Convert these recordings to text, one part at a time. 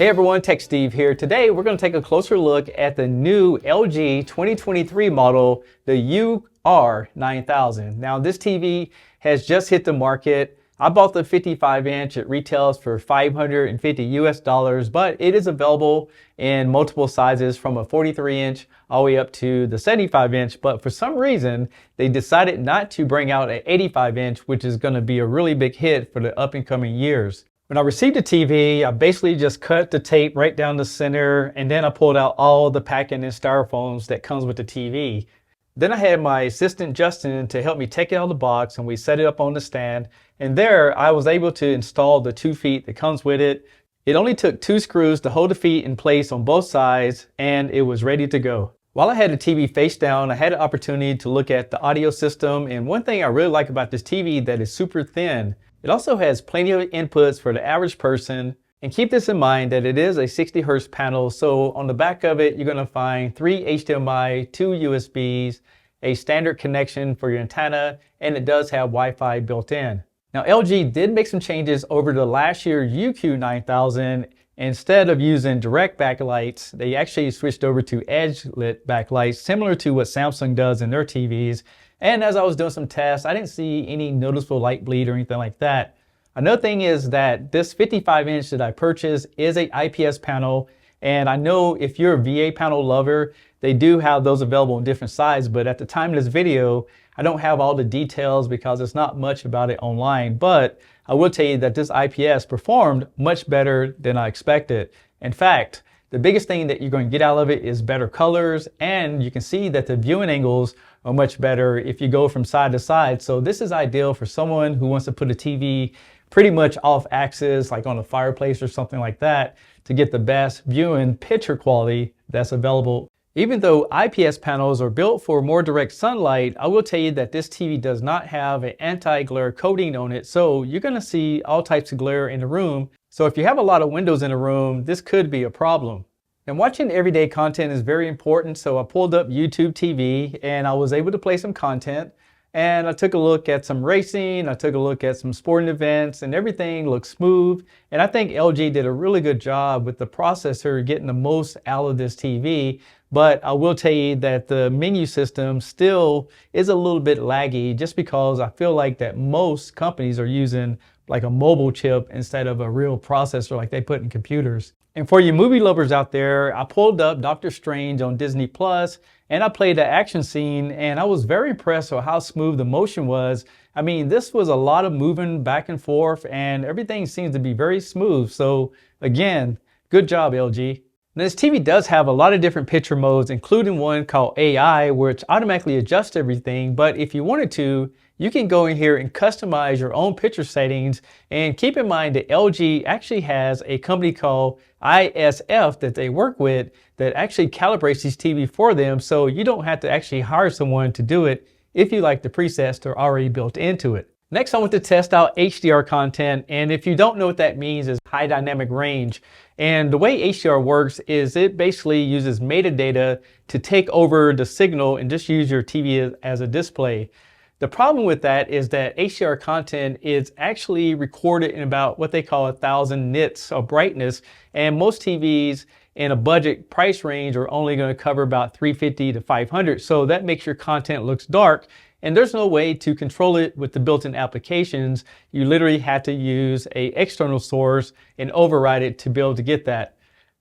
Hey everyone, Tech Steve here. Today we're going to take a closer look at the new LG 2023 model, the UR9000. Now this TV has just hit the market. I bought the 55-inch. It retails for $550 US, but it is available in multiple sizes from a 43-inch all the way up to the 75-inch. But for some reason, they decided not to bring out an 85-inch, which is going to be a really big hit for the up and coming years. When I received the TV, I basically just cut the tape right down the center, and then I pulled out all the packing and styrofoams that comes with the TV. Then I had my assistant Justin to help me take it out of the box, and we set it up on the stand. And there I was able to install the 2 feet that comes with it. It only took 2 screws to hold the feet in place on both sides, and it was ready to go. While I had the TV face down, I had an opportunity to look at the audio system, and one thing I really like about this TV that is super thin. It also has plenty of inputs for the average person. And keep this in mind that it is a 60 hertz panel, so on the back of it you're going to find 3 HDMI, 2 USBs, a standard connection for your antenna, and it does have Wi-Fi built in. Now LG did make some changes over the last year's UQ9000. Instead of using direct backlights, they actually switched over to edge lit backlights, similar to what Samsung does in their TVs. And as I was doing some tests, I didn't see any noticeable light bleed or anything like that. Another thing is that this 55-inch that I purchased is a IPS panel. And I know if you're a VA panel lover, they do have those available in different sizes. But at the time of this video, I don't have all the details because there's not much about it online. But I will tell you that this IPS performed much better than I expected. In fact, the biggest thing that you're going to get out of it is better colors, and you can see that the viewing angles are much better if you go from side to side. So this is ideal for someone who wants to put a TV pretty much off axis, like on a fireplace or something like that, to get the best viewing picture quality that's available. Even though IPS panels are built for more direct sunlight, I will tell you that this TV does not have an anti-glare coating on it, so you're going to see all types of glare in the room. So if you have a lot of windows in a room, this could be a problem. And watching everyday content is very important, so I pulled up YouTube TV and I was able to play some content. And I took a look at some racing, I took a look at some sporting events, and everything looked smooth. And I think LG did a really good job with the processor getting the most out of this TV. But I will tell you that the menu system still is a little bit laggy, just because I feel like that most companies are using like a mobile chip instead of a real processor like they put in computers. And for you movie lovers out there, I pulled up Doctor Strange on Disney Plus, and I played the action scene, and I was very impressed with how smooth the motion was. I mean, this was a lot of moving back and forth, and everything seems to be very smooth. So again, good job, LG. Now, this TV does have a lot of different picture modes, including one called AI, which automatically adjusts everything. But if you wanted to, you can go in here and customize your own picture settings. And keep in mind that LG actually has a company called ISF that they work with that actually calibrates these TV for them. So you don't have to actually hire someone to do it if you like the presets that are already built into it. Next, I want to test out HDR content, and if you don't know what that means, is high dynamic range. And the way HDR works is it basically uses metadata to take over the signal and just use your TV as a display. The problem with that is that HDR content is actually recorded in about what they call 1,000 nits of brightness, and most TVs in a budget price range are only going to cover about 350 to 500. So that makes your content looks dark. And there's no way to control it with the built-in applications. You literally had to use an external source and override it to be able to get that.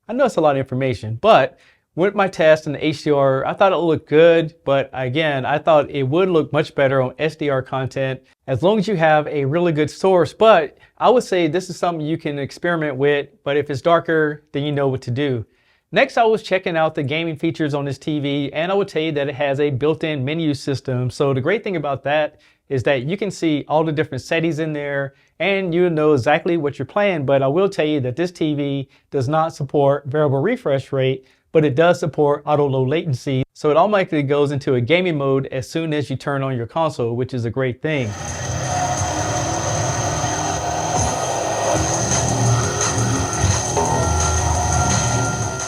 I know it's a lot of information, but with my test in the HDR, I thought it looked good. But again, I thought it would look much better on SDR content as long as you have a really good source. But I would say this is something you can experiment with, but if it's darker, then you know what to do. Next, I was checking out the gaming features on this TV, and I would tell you that it has a built-in menu system. So the great thing about that is that you can see all the different settings in there, and you know exactly what you're playing. But I will tell you that this TV does not support variable refresh rate, but it does support auto low latency. So it automatically goes into a gaming mode as soon as you turn on your console, which is a great thing.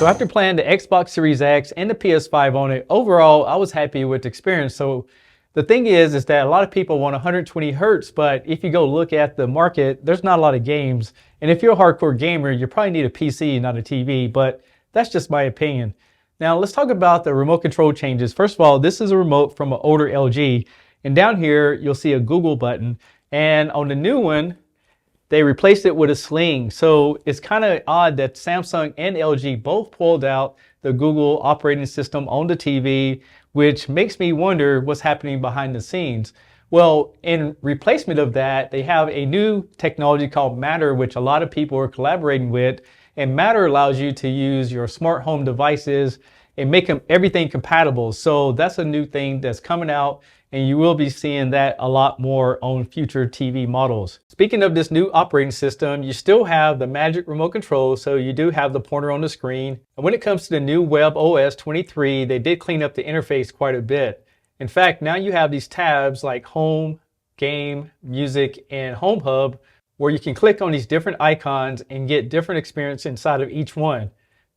So after playing the Xbox Series X and the PS5 on it, overall, I was happy with the experience. So The thing is that a lot of people want 120 hertz, but if you go look at the market, there's not a lot of games. And if you're a hardcore gamer, you probably need a PC, not a TV, but that's just my opinion. Now let's talk about the remote control changes. First of all, this is a remote from an older LG. And down here, you'll see a Google button. And on the new one, they replaced it with a sling. So it's kind of odd that Samsung and LG both pulled out the Google operating system on the TV, which makes me wonder what's happening behind the scenes. Well, in replacement of that, they have a new technology called Matter, which a lot of people are collaborating with. And Matter allows you to use your smart home devices and make everything compatible. So that's a new thing that's coming out, and you will be seeing that a lot more on future TV models. Speaking of this new operating system, you still have the Magic Remote Control, so you do have the pointer on the screen. And when it comes to the new WebOS 23, they did clean up the interface quite a bit. In fact, now you have these tabs like Home, Game, Music, and Home Hub, where you can click on these different icons and get different experience inside of each one.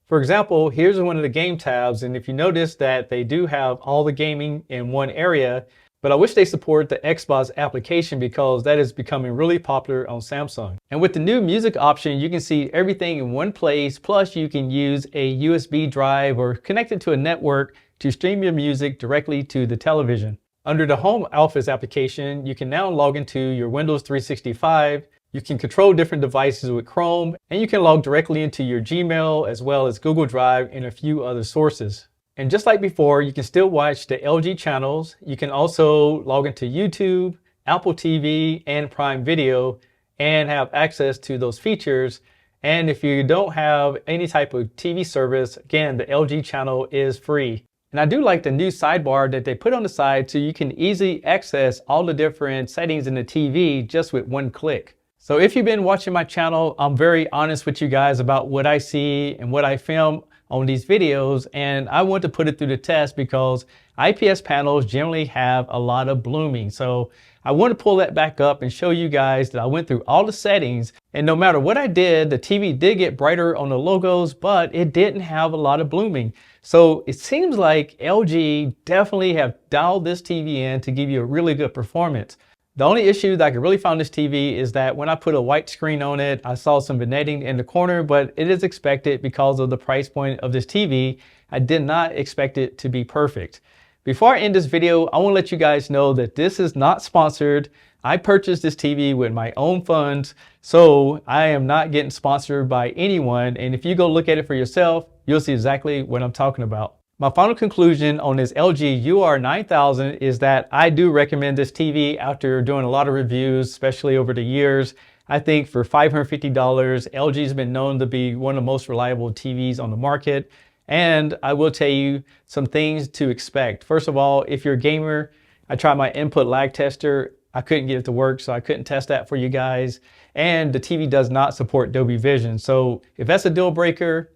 For example, here's one of the game tabs, and if you notice that they do have all the gaming in one area, but I wish they support the Xbox application because that is becoming really popular on Samsung. And with the new music option, you can see everything in one place, plus you can use a USB drive or connect it to a network to stream your music directly to the television. Under the Home Office application, you can now log into your Windows 365. You can control different devices with Chrome, and you can log directly into your Gmail as well as Google Drive and a few other sources. And just like before, you can still watch the LG channels. You can also log into YouTube, Apple TV, and Prime Video and have access to those features. And if you don't have any type of TV service, again, the LG channel is free. And I do like the new sidebar that they put on the side so you can easily access all the different settings in the TV just with one click. So if you've been watching my channel, I'm very honest with you guys about what I see and what I film on these videos, and I want to put it through the test because IPS panels generally have a lot of blooming. So I want to pull that back up and show you guys that I went through all the settings, and no matter what I did, the TV did get brighter on the logos, but it didn't have a lot of blooming. So it seems like LG definitely have dialed this TV in to give you a really good performance. The only issue that I could really find this TV is that when I put a white screen on it, I saw some vignetting in the corner, but it is expected because of the price point of this TV. I did not expect it to be perfect. Before I end this video, I want to let you guys know that this is not sponsored. I purchased this TV with my own funds, so I am not getting sponsored by anyone. And if you go look at it for yourself, you'll see exactly what I'm talking about. My final conclusion on this LG UR9000 is that I do recommend this TV after doing a lot of reviews, especially over the years. I think for $550, LG has been known to be one of the most reliable TVs on the market. And I will tell you some things to expect. First of all, if you're a gamer, I tried my input lag tester. I couldn't get it to work, so I couldn't test that for you guys. And the TV does not support Dolby Vision. So if that's a deal breaker,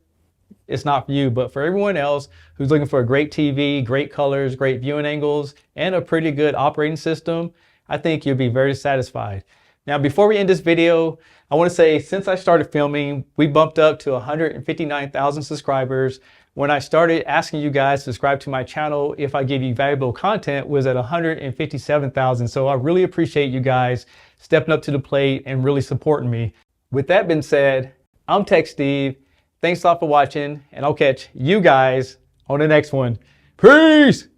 it's not for you. But for everyone else who's looking for a great TV, great colors, great viewing angles, and a pretty good operating system, I think you'll be very satisfied. Now, before we end this video, I want to say since I started filming, we bumped up to 159,000 subscribers. When I started asking you guys to subscribe to my channel, if I give you valuable content, was at 157,000. So I really appreciate you guys stepping up to the plate and really supporting me. With that being said, I'm Tech Steve. Thanks a lot for watching, and I'll catch you guys on the next one. Peace!